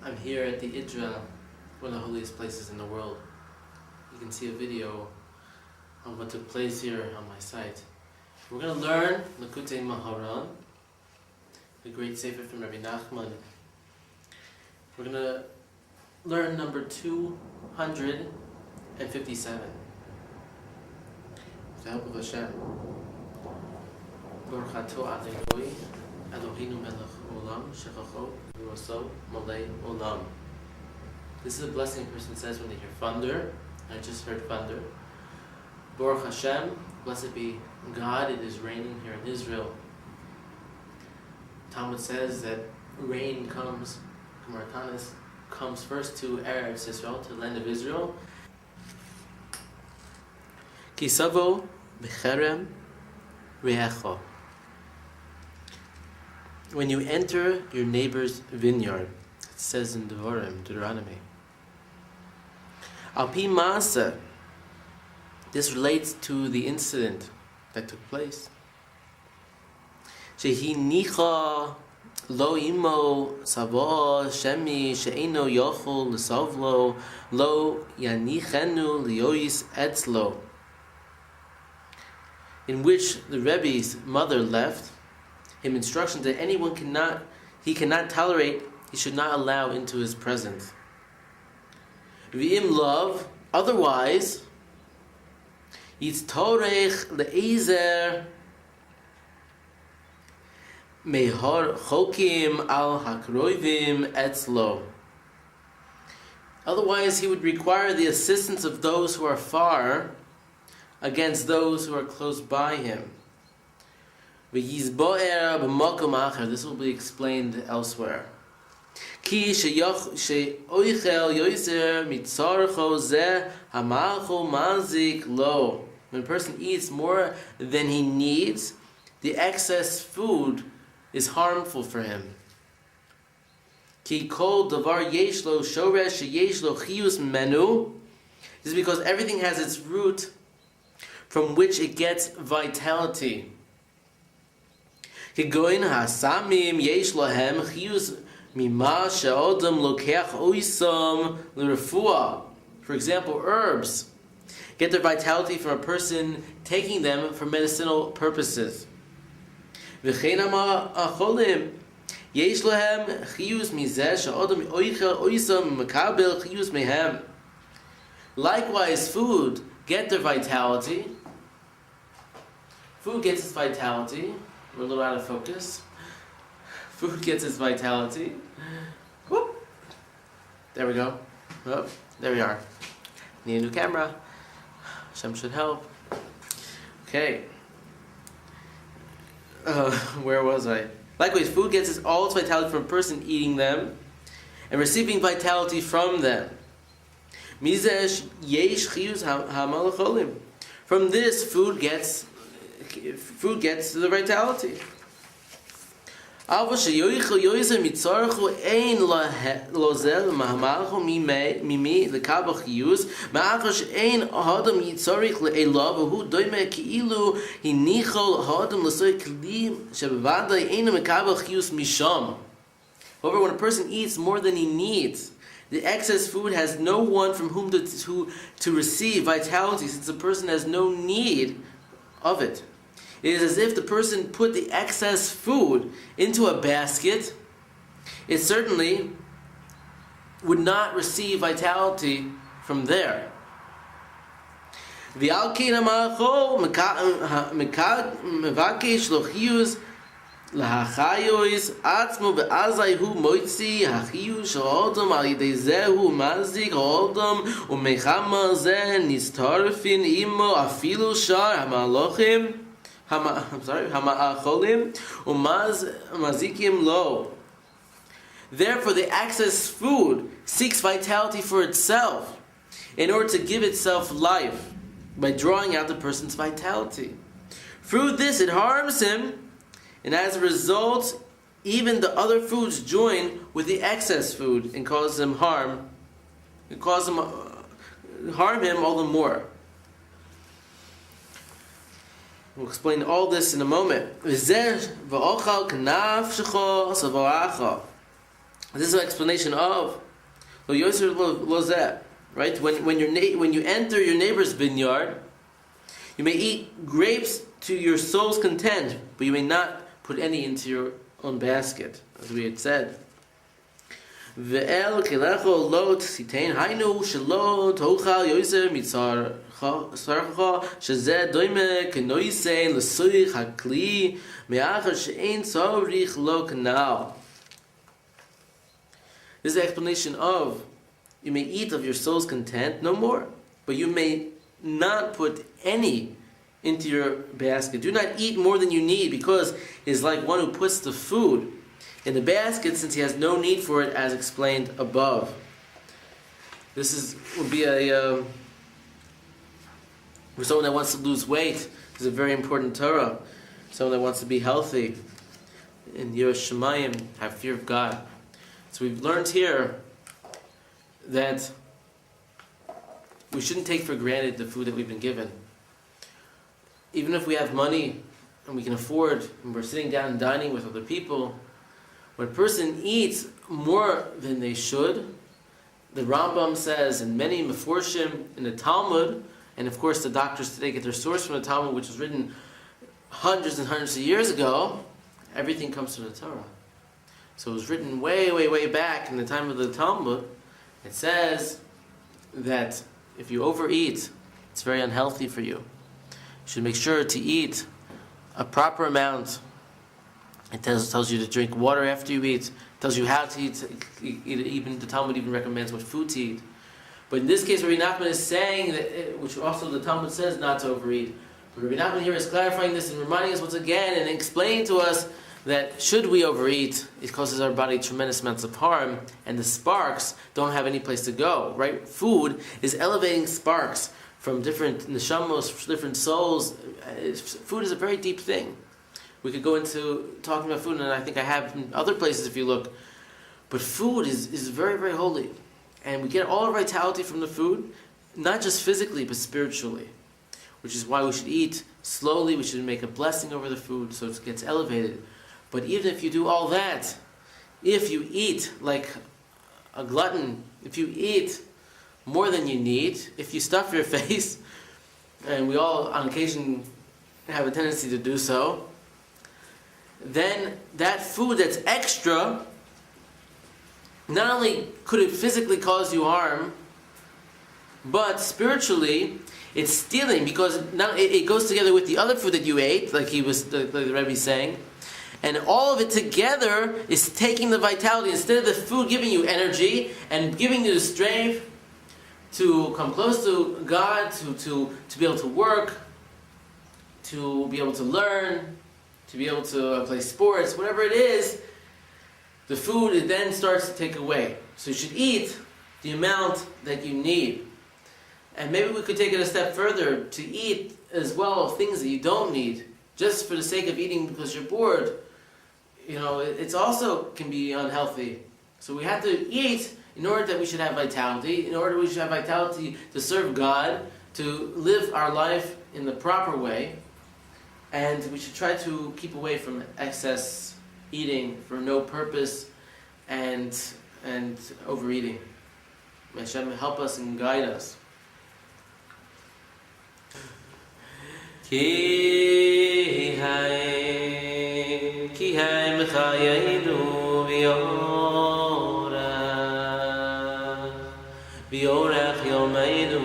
I'm here at the Idra, one of the holiest places in the world. You can see a video of what took place here on my site. We're going to learn Likutei Moharan, the great sefer from Rebbe Nachman. We're going to learn number 257. With the help of Hashem. Baruch atah Adonai, Eloheinu melech olam, shechacho v'roso malei olam. This is a blessing a person says when they hear thunder. I just heard thunder. Baruch Hashem, blessed be God, it is raining here in Israel. Talmud says that rain comes, Moharan comes first to Eretz Israel, to the land of Israel. Kisavo b'cherem re'echo. When you enter your neighbor's vineyard, it says in Deuteronomy. Al pi ma'aseh, this relates to the incident that took place. Shehi nicha lo imo savo shemi she'eno yochol l'savlo lo yanichenu liyois etzlo, in which the Rebbe's mother left him instructions that anyone he cannot tolerate, he should not allow into his presence. V'im love, otherwise, yitztorech le'ezer mehor chokim al hakroivim etzlo. Otherwise, he would require the assistance of those who are far against those who are close by him. This will be explained elsewhere. When a person eats more than he needs, the excess food is harmful for him. This is because everything has its root from which it gets vitality. For example, herbs get their vitality from a person taking them for medicinal purposes. Likewise, food get their vitality. Food gets its vitality. We're a little out of focus. Food gets its vitality. Whoop. There we go. Oh, there we are. Need a new camera. Hashem should help. Okay. Where was I? Likewise, food gets all its vitality from a person eating them and receiving vitality from them. From this, food gets the vitality. However, when a person eats more than he needs, the excess food has no one from whom to receive vitality, since the person has no need of it. It is as if the person put the excess food into a basket. It certainly would not receive vitality from there. Therefore, the excess food seeks vitality for itself in order to give itself life by drawing out the person's vitality. Through this, it harms him, and as a result, even the other foods join with the excess food and cause him harm. Harm him all the more. We'll explain all this in a moment. This is an explanation of lo yoser lo zeh, right? When you enter your neighbor's vineyard, you may eat grapes to your soul's content, but you may not put any into your own basket, as we had said. Ve'el kilecho lo tzitein hainu shelo tochal yoser mitzar sarcha shezeh doime kenoisei l'suich hakli me'achar she'ein tzorich lo kanal. This is the explanation of you may eat of your soul's content, no more, but you may not put any into your basket. Do not eat more than you need, because it is like one who puts the food in the basket since he has no need for it, as explained above. This would be for someone that wants to lose weight. This is a very important Torah. Someone that wants to be healthy, in Yiras Shamayim, have fear of God. So we've learned here that we shouldn't take for granted the food that we've been given. Even if we have money and we can afford, and we're sitting down and dining with other people, when a person eats more than they should, the Rambam says, and many Meforshim in the Talmud, and of course the doctors today get their source from the Talmud, which was written hundreds and hundreds of years ago, everything comes from the Torah. So it was written way, way, way back in the time of the Talmud. It says that if you overeat, it's very unhealthy for you. You should make sure to eat a proper amount. It tells you to drink water after you eat. It tells you how to eat. Even the Talmud even recommends what food to eat. But in this case, Rebbe Nachman is saying that, which also the Talmud says not to overeat. But Rebbe Nachman here is clarifying this and reminding us once again and explaining to us that should we overeat, it causes our body tremendous amounts of harm, and the sparks don't have any place to go, right? Food is elevating sparks from different neshamos, different souls. Food is a very deep thing. We could go into talking about food, and I think I have in other places if you look. But food is very, very holy. And we get all our vitality from the food, not just physically, but spiritually. Which is why we should eat slowly, we should make a blessing over the food so it gets elevated. But even if you do all that, if you eat like a glutton, if you eat more than you need, if you stuff your face, and we all on occasion have a tendency to do so, then that food that's extra, not only could it physically cause you harm, but spiritually it's stealing, because now it goes together with the other food that you ate, like the Rebbe is saying. And all of it together is taking the vitality. Instead of the food giving you energy and giving you the strength to come close to God, to be able to work, to be able to learn, to be able to play sports, whatever it is, the food it then starts to take away. So you should eat the amount that you need. And maybe we could take it a step further to eat as well things that you don't need, just for the sake of eating because you're bored. You know, it's also can be unhealthy. So we have to eat in order that we should have vitality, in order we should have vitality to serve God, to live our life in the proper way, and we should try to keep away from excess eating for no purpose and overeating. May Hashem help us and guide us. Ki hai mechayenu v'yorach yomeinu